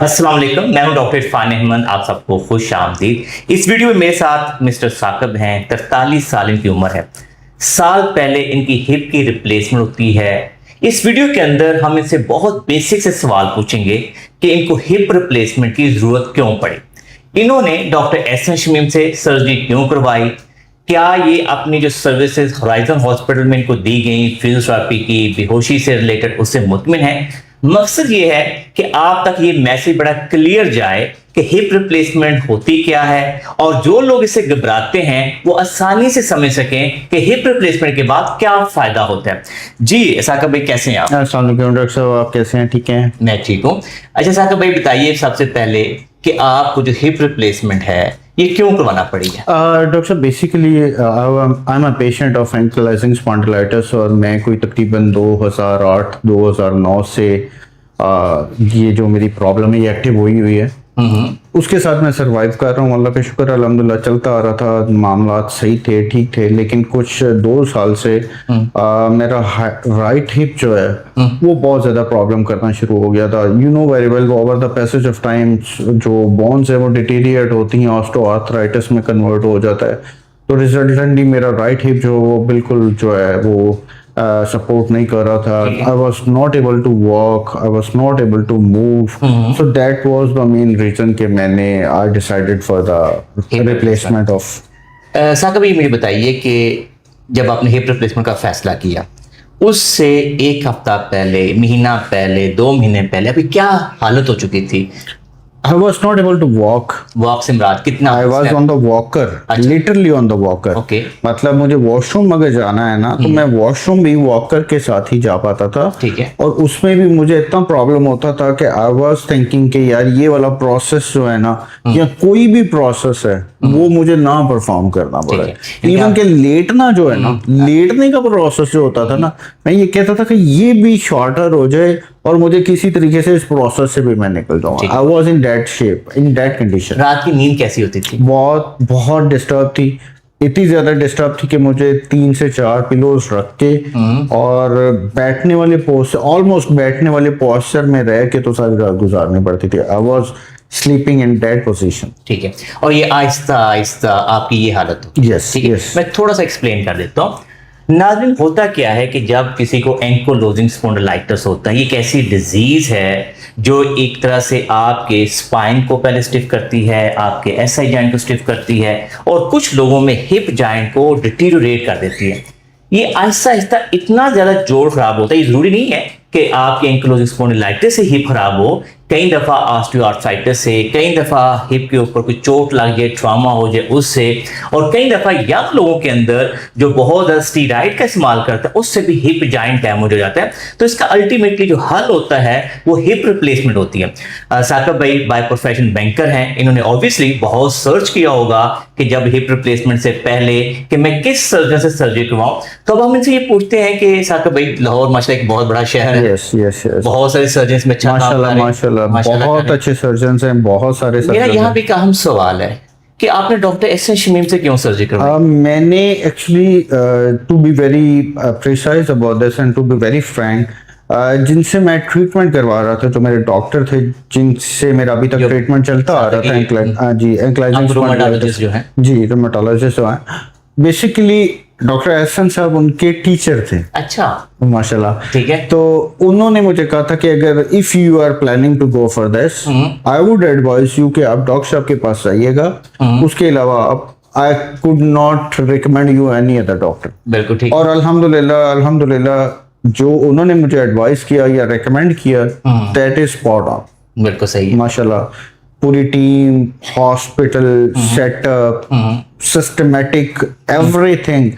अस्सलाम वालेकुम, मैं हूं डॉक्टर इरफान अहमद। आप सबको खुश आमदीद। इस वीडियो में मेरे साथ मिस्टर साकिब हैं। 43 साल इनकी उम्र है। साल पहले इनकी हिप की रिप्लेसमेंट होती है। इस वीडियो के अंदर हम इनसे बहुत बेसिक से सवाल पूछेंगे कि इनको हिप रिप्लेसमेंट की जरूरत क्यों पड़ी, इन्होंने डॉक्टर एहसन शमीम से सर्जरी क्यों करवाई, क्या ये अपनी जो सर्विसेज होराइजन हॉस्पिटल में इनको दी गई फिजियोथेरेपी की बेहोशी से रिलेटेड उससे मुतमिन है। मकसद ये है कि आप तक ये मैसेज बड़ा क्लियर जाए कि हिप रिप्लेसमेंट होती क्या है और जो लोग इससे घबराते हैं वो आसानी से समझ सकें कि हिप रिप्लेसमेंट के बाद क्या फायदा होता है। जी साकिब भाई, कैसे हैं आप? अस्सलाम वालेकुम डॉक्टर साहब, आप कैसे हैं? ठीक हैं? मैं ठीक हूँ। अच्छा साकिब भाई, बताइए सबसे पहले कि आपको जो हिप रिप्लेसमेंट है ये क्यों करवाना पड़ी है? डॉक्टर साहब, basically I am a patient of ankylosing spondylitis और मैं कोई तकरीबन 2008-2009 से ये जो मेरी प्रॉब्लम है ये एक्टिव हुई है। उसके साथ मैं सरवाइव कर रहा हूँ, अल्लाह का शुक्र, अल्हम्दुलिल्लाह चलता आ रहा था, मामला सही थे, ठीक थे। लेकिन कुछ 2 साल से मेरा राइट हिप जो है वो बहुत ज़्यादा प्रॉब्लम करना शुरू हो गया था। You know very well, over the passage of time जो बोन्स है वो डिटीरिएट होती हैं, ऑस्टियोआर्थराइटिस में कन्वर्ट हो जाता है। तो रिजल्टेंटली मेरा राइट हिप जो वो बिल्कुल जो है वो सपोर्ट नहीं कर रहा था। I was not able to walk, I was not able to move. So that was the main reason कि मैंने I decided for the replacement of. Saqib भाई, मुझे बताइए कि जब आपने हिप रिप्लेसमेंट का फैसला किया उससे 1 हफ्ता पहले, महीना पहले, 2 महीने पहले अभी क्या हालत हो चुकी थी? I was not able to walk. Walk से मुराद कितना? I was on the walker, literally on the walker. Okay. मतलब मुझे वॉशरूम अगर जाना है ना तो मैं वॉशरूम भी वॉकर के साथ ही जा पाता था। ठीक है। और उसमें भी मुझे इतना प्रॉब्लम होता था कि आई वाज थिंकिंग कि यार ये वाला प्रोसेस जो है ना या कोई भी प्रोसेस है वो मुझे ना परफॉर्म करना पड़े। इवन के लेटना जो है ना, लेटने का प्रोसेस जो होता था ना, मैं ये कहता था कि ये भी शॉर्टर हो जाए और मुझे किसी तरीके से इस प्रोसेस से भी मैं निकल जाऊँ। I was in that shape, in that condition. रात की नींद कैसी होती थी? बहुत बहुत डिस्टर्ब थी, इतनी ज्यादा डिस्टर्ब थी कि मुझे 3 से 4 पिलोज रख के और बैठने वाले पोस्चर, ऑलमोस्ट बैठने वाले पोस्चर में रह के तो सारी रात गुजारनी पड़ती थी। I was sleeping in that position. ठीक है। और ये आहिस्ता आहिस्ता आपकी ये हालत हो? यस, ठीक है। यस। मैं थोड़ा सा एक्सप्लेन कर देता हूँ। नाज़रीन, होता क्या है कि जब किसी को एंकोलोजिंग स्पॉन्डिलाइटिस होता है, ये एक ऐसी डिजीज है जो एक तरह से आपके स्पाइन को पहले स्टिफ करती है, आपके एसआई जॉइंट को स्टिफ करती है और कुछ लोगों में हिप जॉइंट को डिटीरियोरेट कर देती है। ये आहिस्ता आहिस्ता इतना ज्यादा जोड़ खराब होता है, ये जरूरी नहीं है कि आपके एंकोलोजिंग स्पॉन्डिलाइटिस से हिप खराब हो। कई दफा ऑस्टियोआर्थराइटिस से, कई दफा हिप के ऊपर कोई चोट लग जाए, ट्रॉमा हो जाए उससे, और कई दफा यंग लोगों के अंदर जो बहुत ज्यादा स्टीरॉइड का इस्तेमाल करता है उससे भी हिप जॉइंट डैमेज हो जाता है। तो इसका अल्टीमेटली जो हल होता है वो हिप रिप्लेसमेंट होती है। साकिब भाई बाय प्रोफेशन बैंकर हैं, इन्होंने ऑब्वियसली बहुत सर्च किया होगा कि जब हिप रिप्लेसमेंट से पहले कि मैं किस सर्जन से सर्जरी करवाऊं। तो अब हम इनसे ये पूछते हैं कि साकिब भाई, लाहौर माशाल्लाह एक बहुत बड़ा शहर है। Yes, yes, yes. बहुत सारे सर्जन में माशाल्लाह, माशाल्लाह, बहुत अच्छे सर्जन्स हैं, बहुत सारे सर्जन। मेरा यहाँ भी एक अहम सवाल है कि आपने डॉक्टर एहसन शमीम से क्यों सर्जरी करवाई? मैंने actually to be very precise about this and to be very frank, जिनसे मैं ट्रीटमेंट करवा रहा था, जो मेरे डॉक्टर थे जिनसे मेरा अभी तक ट्रीटमेंट चलता आ रहा था, जी एंक्लाइजिंग रूमेटोलॉजिस्ट जो है, जी रूमेटोलॉजिस्ट जो है, बेसिकली डॉक्टर एहसन साहब उनके टीचर थे। अच्छा, माशाल्लाह। ठीक है। तो उन्होंने मुझे कहा था कि अगर if you are planning to go for this, I would advise you कि आप डॉक्टर साहब के पास जाइएगा। उसके अलावा आप I could not recommend you any other doctor. बिल्कुल ठीक। और अल्हम्दुलिल्लाह, अल्हम्दुलिल्लाह जो उन्होंने मुझे एडवाइस किया या रिकमेंड किया, दैट इज स्पॉट ऑन। बिल्कुल सही। माशाल्लाह, पूरी team, hospital setup, systematic, everything,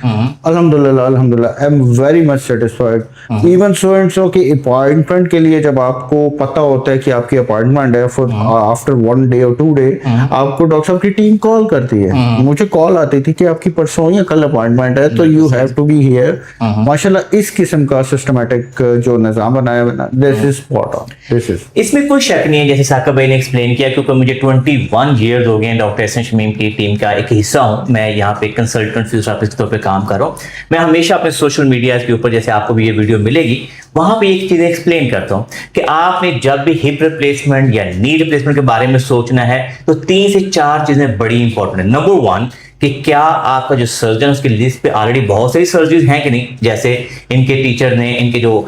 अल्हम्दुलिल्लाह, अल्हम्दुलिल्लाह, I am very much satisfied. Even so and so कि अपॉइंटमेंट के लिए जब आपको पता होता है कि आपकी अपॉइंटमेंट है फॉर आफ्टर 1 डे और 2 डे, आपको डॉक्टर साहब की टीम कॉल करती है। मुझे कॉल आती थी कि आपकी परसों या कल अपॉइंटमेंट है, तो you have to be here. माशाल्लाह, इस किस्म का सिस्टमैटिक जो निजाम बनाया हुआ, this is spot on, this is. इसमें कोई शक नहीं है, जैसे साकिब भाई ने एक्सप्लेन किया, क्योंकि मुझे 21 ईयर्स हो गए डॉक्टर एहसन शमीम की टीम का एक हिस्सा हूँ, मैं यहाँ पे कंसल्टेंट फिजियोथेरेपिस्ट के तौर पे काम कर रहा हूँ। मैं हमेशा अपने सोशल मीडिया के ऊपर, जैसे आपको भी ये वीडियो मिलेगी, वहाँ पे एक चीज़ एक्सप्लेन करता हूँ कि आपने जब भी हिप रिप्लेसमेंट या नी रिप्लेसमेंट के बारे में सोचना है तो 3 से 4 चीज़ें बड़ी इंपॉर्टेंट है। नंबर 1 कि क्या आपका जो सर्जन उसकी लिस्ट पे ऑलरेडी बहुत सारी सर्जरीज हैं कि नहीं। जैसे इनके टीचर ने, इनके जो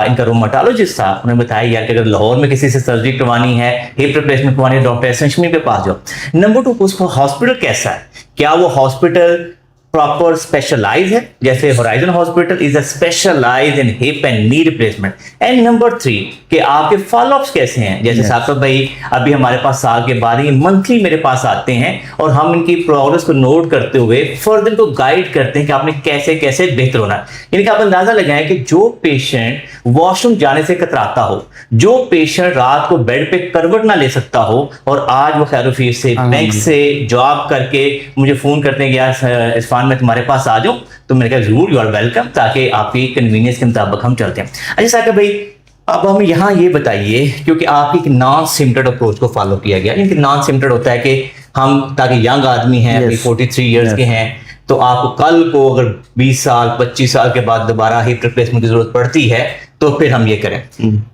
इनका रोमाटोलॉजिस्ट था, उन्होंने बताया यार कि अगर लाहौर में किसी से सर्जरी करवानी है, हिप रिप्लेसमेंट करवानी है, डॉक्टर एहसन शमी के पास जाओ। नंबर 2, उसका हॉस्पिटल कैसा है, क्या वो हॉस्पिटल प्रॉपर स्पेशलाइज है, जैसे Horizon hospital is a specialise in hip and knee replacement. And number 3 कि आपके फॉलोअप्स कैसे हैं। जैसे साकिब भाई अभी हमारे पास साल के बाद ही मंथली मेरे पास आते हैं और हम इनकी प्रोग्रेस को नोट करते हुए फर्दर को गाइड करते हैं कि आपने कैसे कैसे बेहतर होना है। यानी कि आप अंदाजा लगाएं कि जो पेशेंट वॉशरूम जाने से कतराता हो, जो पेशेंट रात को बेड पे करवट ना ले सकता हो और आज वो खैरोफीर से बैंक से जॉब करके मुझे फोन करते हैं कि यार इरफान मैं तुम्हारे पास आ जाऊं, तो मैंने कहा जरूर, यू आर वेलकम, ताकि आपकी कन्वीनियंस के मुताबिक हम चलते हैं। अच्छा साकिब भाई, अब हम यहाँ ये बताइए, क्योंकि आपकी एक नॉन सिम्टर्ड अप्रोच को फॉलो किया गया। यानी कि नॉन सिम्टर्ड होता है कि हम, ताकि यंग आदमी हैं, अभी 43 इयर्स के हैं, तो आपको कल को अगर 20 साल 25 साल के बाद दोबारा हिप रिप्लेसमेंट की जरूरत पड़ती है तो फिर हम ये करें।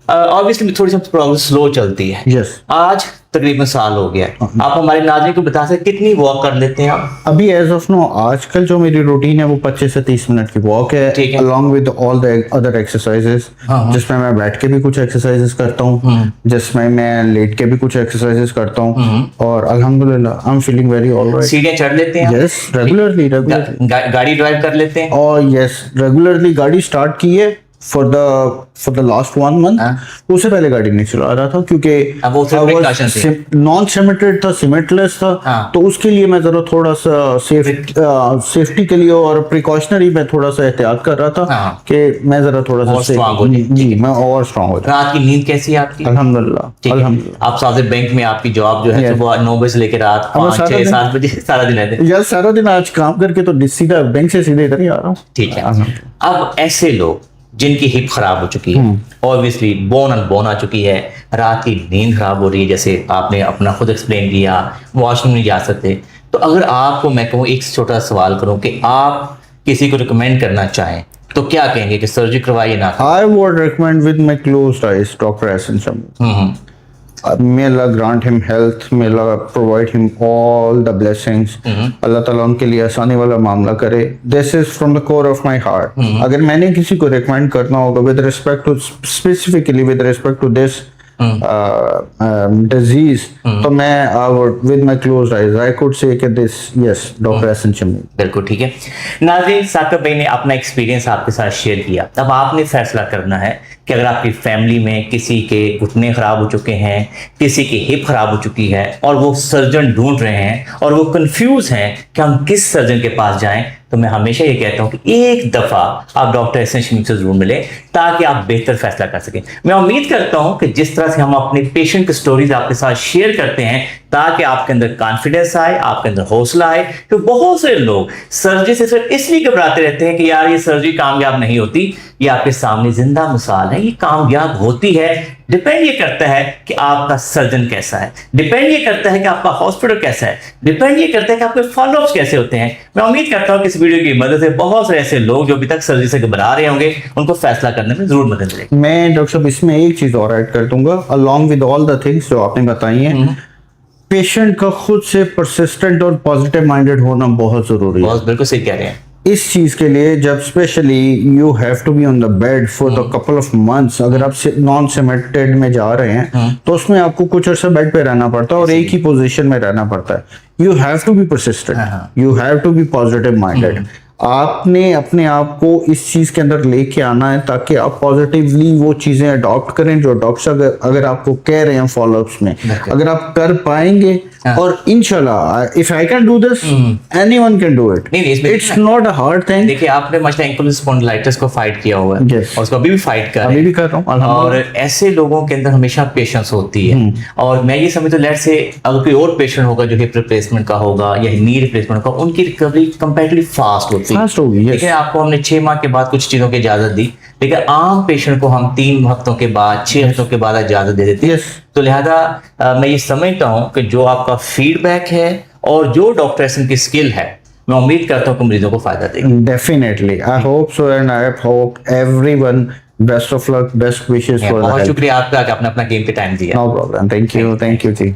ऑब्वियसली थोड़ी सी प्रोग्रेस स्लो चलती है। आज तकरीबन साल हो गया है, आप हमारे नाज़रीन को बता सकते कितनी वॉक कर लेते हैं आप? अभी एज ऑफ नो आजकल जो मेरी रूटीन है वो 25 से 30 मिनट की वॉक है, along with all the other exercises, जिसमें मैं बैठ के भी कुछ एक्सरसाइजेस करता हूँ, जिसमें मैं लेट के भी कुछ एक्सरसाइजेस करता हूँ, और अल्हम्दुलिल्लाह I am feeling very alright. सीढ़ियां चढ़ लेते हैं? Yes, regularly. गाड़ी ड्राइव कर लेते हैं? और यस, रेगुलरली गाड़ी स्टार्ट की है फॉर द लास्ट 1 मंथ। उससे पहले गाड़ी नहीं चला रहा था क्योंकि नॉन सिमेंटेड था, सीमेंटलेस था, तो उसके लिए मैं जरा थोड़ा सा सेफ्टी के लिए और प्रिकॉशनरी में थोड़ा सा एहतियात कर रहा था कि मैं जरा थोड़ा सा जी मैं और स्ट्रांग हो जाऊं। रात की नींद कैसी है आपकी? अल्हम्दुलिल्लाह। आप साथ बैंक में आपकी जॉब जो है सुबह 9 बजे से लेकर रात 5-6-7 बजे सारा दिन रहते हैं? यार सारा दिन आज काम करके तो सीधा बैंक से सीधे इधर ही आ रहा हूँ। ठीक है। अब ऐसे लोग जिनकी हिप खराब हो चुकी है, ऑब्वियसली बोन अनबोन आ चुकी है, रात की नींद खराब हो रही है, जैसे आपने अपना खुद एक्सप्लेन किया, वॉशरूम नहीं जा सकते, तो अगर आपको मैं कहूँ एक छोटा सवाल करूँ कि आप किसी को रिकमेंड करना चाहें तो क्या कहेंगे कि सर्जरी करवाइए ना? I would recommend with my closed eyes doctor Ehsan Shami. May Allah grant him health, may Allah provide him all the blessings. अल्लाह ताला उनके लिए आसानी वाला मामला करे। This is from the core of my heart. अगर मैंने किसी को recommend करना होगा with respect to specifically with respect to this disease, तो मैं with my closed eyes I could say कि this yes doctor Ehsan Shami. बिल्कुल ठीक है। नाज़रीन, साकिब भाई ने अपना एक्सपीरियंस आपके साथ शेयर किया। अब आपने फैसला करना है कि अगर आपकी फैमिली में किसी के घुटने खराब हो चुके हैं, किसी की हिप खराब हो चुकी है और वो सर्जन ढूंढ रहे हैं और वो कंफ्यूज हैं कि हम किस सर्जन के पास जाएं, तो मैं हमेशा ये कहता हूं कि एक दफा आप डॉक्टर एहसन शमी से जरूर मिलें ताकि आप बेहतर फैसला कर सकें। मैं उम्मीद करता हूं कि जिस तरह से हम अपने पेशेंट की स्टोरीज आपके साथ शेयर करते हैं ताकि आपके अंदर कॉन्फिडेंस आए, आपके अंदर हौसला आए। तो बहुत से लोग सर्जरी से सिर्फ इसलिए घबराते रहते हैं कि यार ये सर्जरी कामयाब नहीं होती। ये आपके सामने जिंदा मिसाल है, ये कामयाब होती है। डिपेंड ये करता है कि आपका सर्जन कैसा है, डिपेंड ये करता है कि आपका हॉस्पिटल कैसा है, डिपेंड ये करता है कि आपके फॉलोअप्स कैसे होते हैं। मैं उम्मीद करता हूं कि इस वीडियो की मदद से बहुत से ऐसे लोग जो अभी तक सर्जरी से घबरा रहे होंगे उनको फैसला करने में जरूर मदद मिलेगी। मैं डॉक्टर साहब इसमें एक चीज और ऐड कर दूंगा, along with all the things जो आपने बताई हैं, पेशेंट का खुद से परसिस्टेंट और पॉजिटिव माइंडेड होना बहुत जरूरी है। बिल्कुल सही कह रहे हैं। इस चीज के लिए जब specially you have to be on the bed for the couple of months, अगर आप नॉन सीमेंटेड में जा रहे हैं तो उसमें आपको कुछ अर्सा बेड पे रहना पड़ता है और एक ही पोजीशन में रहना पड़ता है। You have to be persistent, you have to be positive minded. आपने अपने आप को इस चीज के अंदर लेके आना है ताकि आप पॉजिटिवली वो चीजें अडॉप्ट करें जो डॉक्टर अगर आपको कह रहे हैं फॉलोअप्स में। अगर आप कर पाएंगे और इंशाल्लाह if I can do this anyone can do it, it's not a hard thing. देखिए आपने माशाल्लाह एंकल स्पॉन्डिलाइटिस को फाइट किया हुआ है और उसको अभी भी फाइट कर रहे हैं, अभी भी कर रहा हूं। और ऐसे लोगों के अंदर हमेशा पेशेंस होती है। और मैं ये समझता हूं लेट्स से अगर कोई और पेशेंट होगा जो हिप रिप्लेसमेंट का होगा या नी रिप्लेसमेंट का, उनकी रिकवरी कंपैरेटिवली फास्ट होगी। लेकिन आपको हमने 6 माह के बाद कुछ चीजों की इजाजत दी, लेकिन आम पेशेंट को हम 3 हफ्तों के बाद 6 हफ्तों के बाद इजाजत दे देते हैं। तो लिहाजा मैं ये समझता हूं कि जो आपका फीडबैक है और जो डॉक्टर एहसन की स्किल है मैं उम्मीद करता हूँ कि मरीजों को फायदा देगी। Definitely, I hope so, and I hope everyone best of luck, best wishes for the बहुत health. शुक्रिया आपका कि आपने अपना गेम पे टाइम दिया। No problem. Thank you, ji.